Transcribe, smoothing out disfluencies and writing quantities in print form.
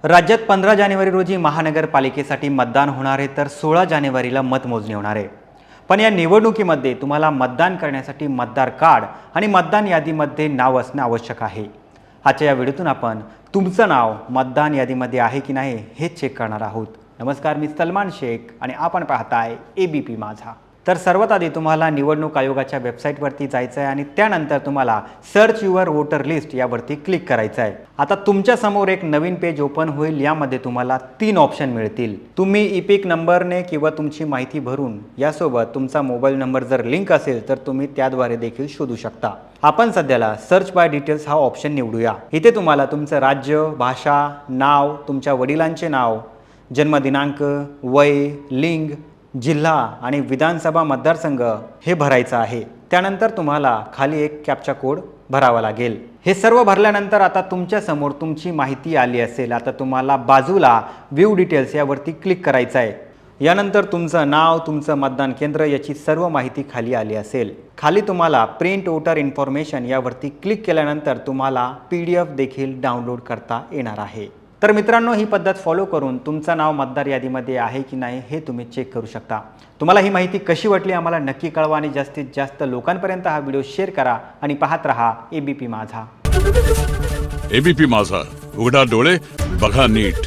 राज्यात 15 जानेवारी रोजी महानगरपालिकेसाठी मतदान होणार आहे, तर 16 जानेवारीला मतमोजणी होणार आहे। पण या निवडणुकीमध्ये तुम्हाला मतदान करण्यासाठी मतदार कार्ड आणि मतदान यादीमध्ये नाव असणे आवश्यक आहे। आजच्या या व्हिडिओतून आपण तुमचं नाव मतदान यादीमध्ये आहे की नाही हे चेक करणार आहोत। नमस्कार, मी सलमान शेख आणि आपण पाहताय एबीपी माझा। तर सर्वात आधी तुम्हाला निवडणूक आयोगाच्या वेबसाईटवरती जायचं आहे आणि त्यानंतर तुम्हाला सर्च युअर वोटर लिस्ट यावरती क्लिक करायचं आहे। आता तुमच्या समोर एक नवीन पेज ओपन होईल। यामध्ये तुम्हाला 3 ऑप्शन मिळतील। तुम्ही इपिक नंबरने किंवा तुमची माहिती भरून यासोबत तुमचा मोबाईल नंबर जर लिंक असेल तर तुम्ही त्याद्वारे देखील शोधू शकता। आपण सध्याला सर्च बाय डिटेल्स हा ऑप्शन निवडूया। इथे तुम्हाला तुमचं राज्य, भाषा, नाव, तुमच्या वडिलांचे नाव, जन्मदिनांक, वय, लिंग, जिल्हा आणि विधानसभा मतदारसंघ हे भरायचं आहे। त्यानंतर तुम्हाला खाली एक कॅप्चा कोड भरावा लागेल। हे सर्व भरल्यानंतर आता तुमच्या समोर तुमची माहिती आली असेल। आता तुम्हाला बाजूला व्ह्यू डिटेल्स यावरती क्लिक करायचं आहे। यानंतर तुमचं नाव, तुमचं मतदान केंद्र याची सर्व माहिती खाली आली असेल। खाली तुम्हाला प्रिंट वोटर इन्फॉर्मेशन यावरती क्लिक केल्यानंतर तुम्हाला PDF देखील डाउनलोड करता येणार आहे। तर मित्रांनो, ही पद्धत फॉलो करून तुमचं नाव मतदार यादीमध्ये आहे की नाही हे तुम्ही चेक करू शकता। तुम्हाला ही माहिती कशी वाटली आम्हाला नक्की कळवा आणि जास्तीत जास्त लोकांपर्यंत हा व्हिडिओ शेअर करा आणि पाहत रहा एबीपी माझा। एबीपी माझा, उघडा डोळे बघा नीट।